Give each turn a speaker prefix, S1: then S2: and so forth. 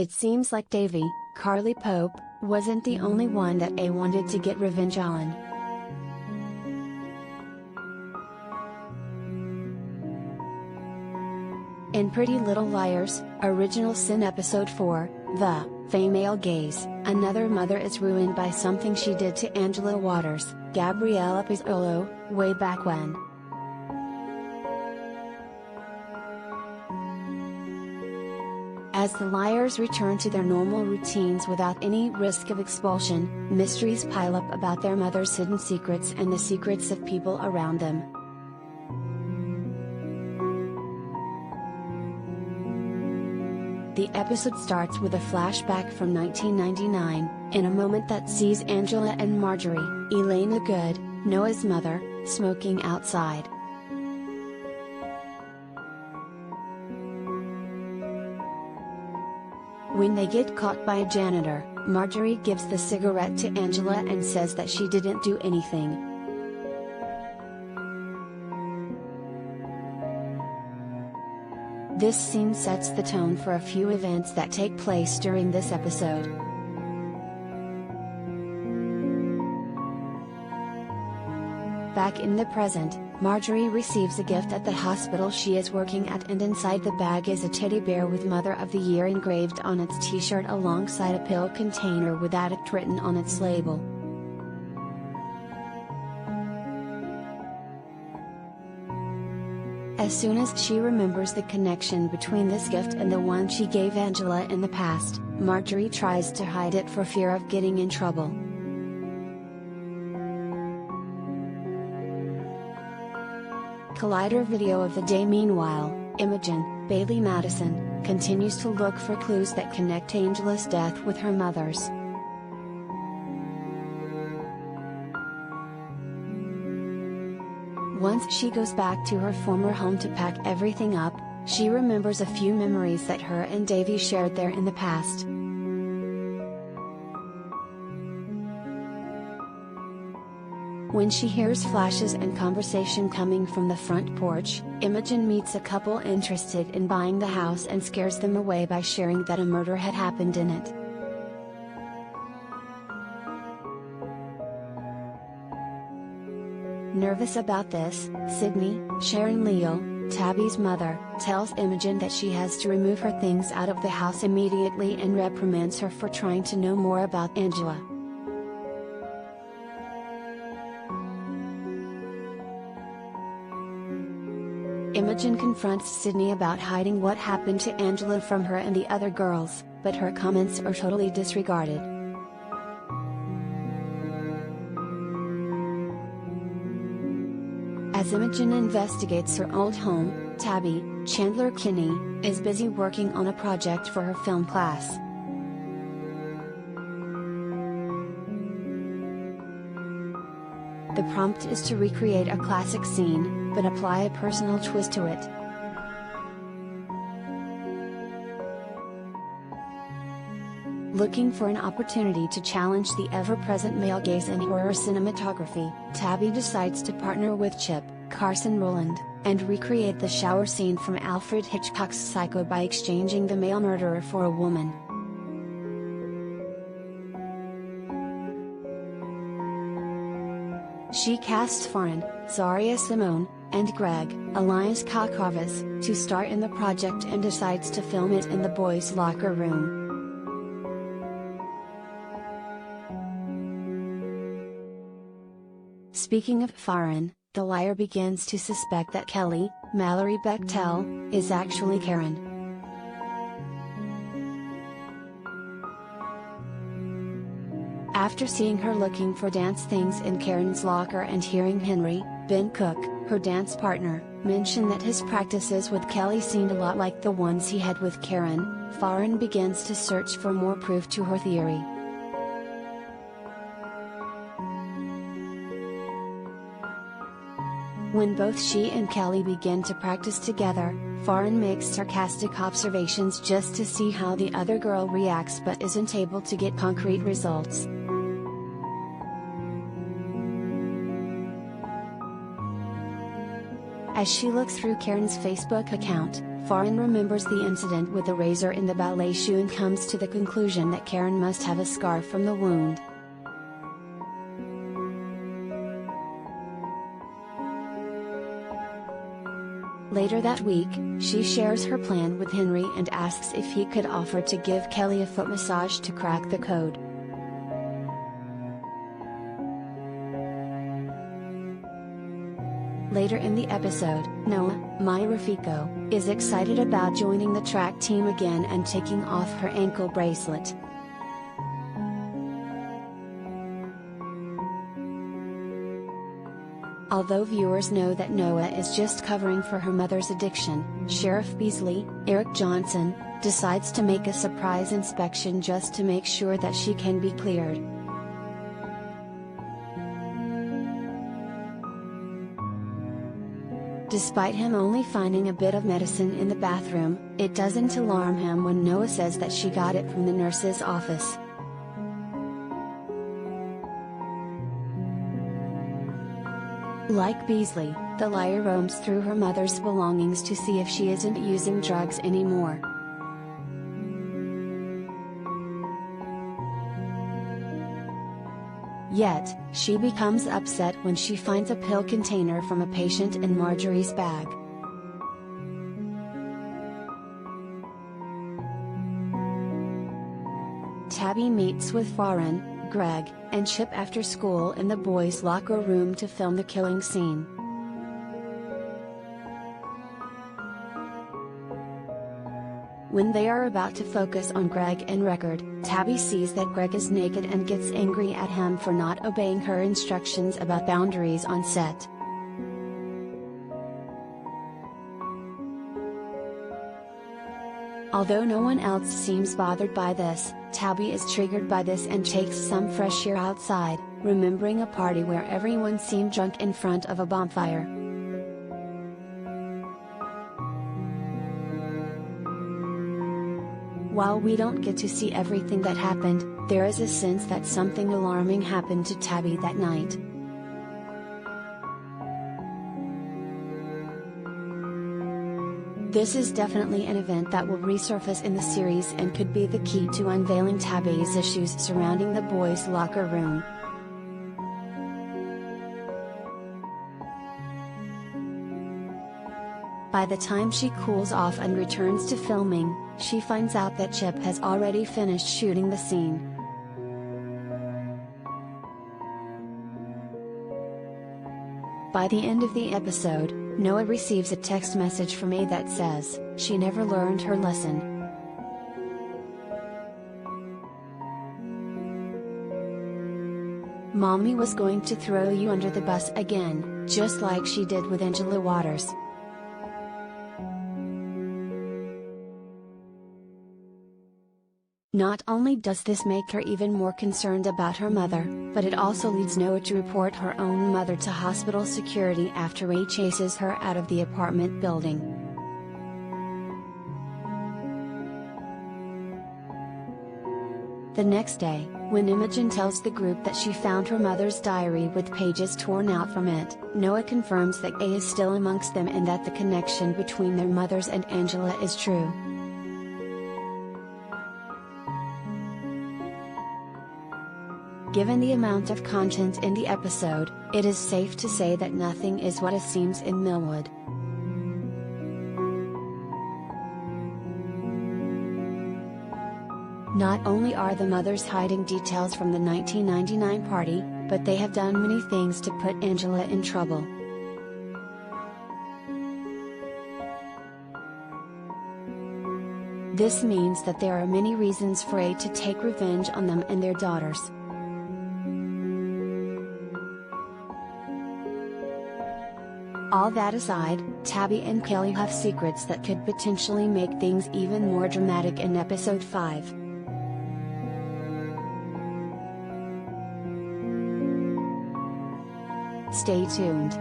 S1: It seems like Davie, Carly Pope, wasn't the only one that A wanted to get revenge on. In Pretty Little Liars, Original Sin Episode 4, The Female Gaze, another mother is ruined by something she did to Angela Waters, Gabriella Pizzolo, way back when. As the liars return to their normal routines without any risk of expulsion, mysteries pile up about their mother's hidden secrets and the secrets of people around them. The episode starts with a flashback from 1999, in a moment that sees Angela and Marjorie, Elaine the Good, Noah's mother, smoking outside. When they get caught by a janitor, Marjorie gives the cigarette to Angela and says that she didn't do anything. This scene sets the tone for a few events that take place during this episode. Back in the present, Marjorie receives a gift at the hospital she is working at, and inside the bag is a teddy bear with Mother of the Year engraved on its t-shirt alongside a pill container with addict written on its label. As soon as she remembers the connection between this gift and the one she gave Angela in the past, Marjorie tries to hide it for fear of getting in trouble. Collider video of the day. Meanwhile, Imogen, Bailey Madison, continues to look for clues that connect Angela's death with her mother's. Once she goes back to her former home to pack everything up, she remembers a few memories that her and Davie shared there in the past. When she hears flashes and conversation coming from the front porch, Imogen meets a couple interested in buying the house and scares them away by sharing that a murder had happened in it. Nervous about this, Sydney, Sharon Leal, Tabby's mother, tells Imogen that she has to remove her things out of the house immediately and reprimands her for trying to know more about Angela. Imogen confronts Sydney about hiding what happened to Angela from her and the other girls, but her comments are totally disregarded. As Imogen investigates her old home, Tabby, Chandler Kinney, is busy working on a project for her film class. The prompt is to recreate a classic scene, but apply a personal twist to it. Looking for an opportunity to challenge the ever-present male gaze in horror cinematography, Tabby decides to partner with Chip, Carson Rowland, and recreate the shower scene from Alfred Hitchcock's Psycho by exchanging the male murderer for a woman. She casts Farron, Zaria Simone, and Greg, Elias Kakarvas, to star in the project and decides to film it in the boys' locker room. Speaking of Farron, the liar begins to suspect that Kelly, Mallory Bechtel, is actually Karen. After seeing her looking for dance things in Karen's locker and hearing Henry, Ben Cook, her dance partner, mention that his practices with Kelly seemed a lot like the ones he had with Karen, Farron begins to search for more proof to her theory. When both she and Kelly begin to practice together, Farron makes sarcastic observations just to see how the other girl reacts but isn't able to get concrete results. As she looks through Karen's Facebook account, Farron remembers the incident with the razor in the ballet shoe and comes to the conclusion that Karen must have a scar from the wound. Later that week, she shares her plan with Henry and asks if he could offer to give Kelly a foot massage to crack the code. Later in the episode, Noah, my Rafiko, is excited about joining the track team again and taking off her ankle bracelet. Although viewers know that Noah is just covering for her mother's addiction, Sheriff Beasley, Eric Johnson, decides to make a surprise inspection just to make sure that she can be cleared. Despite him only finding a bit of medicine in the bathroom, it doesn't alarm him when Noah says that she got it from the nurse's office. Like Beasley, the liar roams through her mother's belongings to see if she isn't using drugs anymore. Yet, she becomes upset when she finds a pill container from a patient in Marjorie's bag. Tabby meets with Farron, Greg, and Chip after school in the boys' locker room to film the killing scene. When they are about to focus on Greg and Record, Tabby sees that Greg is naked and gets angry at him for not obeying her instructions about boundaries on set. Although no one else seems bothered by this, Tabby is triggered by this and takes some fresh air outside, remembering a party where everyone seemed drunk in front of a bonfire. While we don't get to see everything that happened, there is a sense that something alarming happened to Tabby that night. This is definitely an event that will resurface in the series and could be the key to unveiling Tabby's issues surrounding the boys' locker room. By the time she cools off and returns to filming, she finds out that Chip has already finished shooting the scene. By the end of the episode, Noah receives a text message from A that says, "She never learned her lesson." Mommy was going to throw you under the bus again, just like she did with Angela Waters. Not only does this make her even more concerned about her mother, but it also leads Noah to report her own mother to hospital security after Ray chases her out of the apartment building. The next day, when Imogen tells the group that she found her mother's diary with pages torn out from it, Noah confirms that A is still amongst them and that the connection between their mothers and Angela is true. Given the amount of content in the episode, it is safe to say that nothing is what it seems in Millwood. Not only are the mothers hiding details from the 1999 party, but they have done many things to put Angela in trouble. This means that there are many reasons for A to take revenge on them and their daughters. All that aside, Tabby and Kelly have secrets that could potentially make things even more dramatic in episode 5. Stay tuned.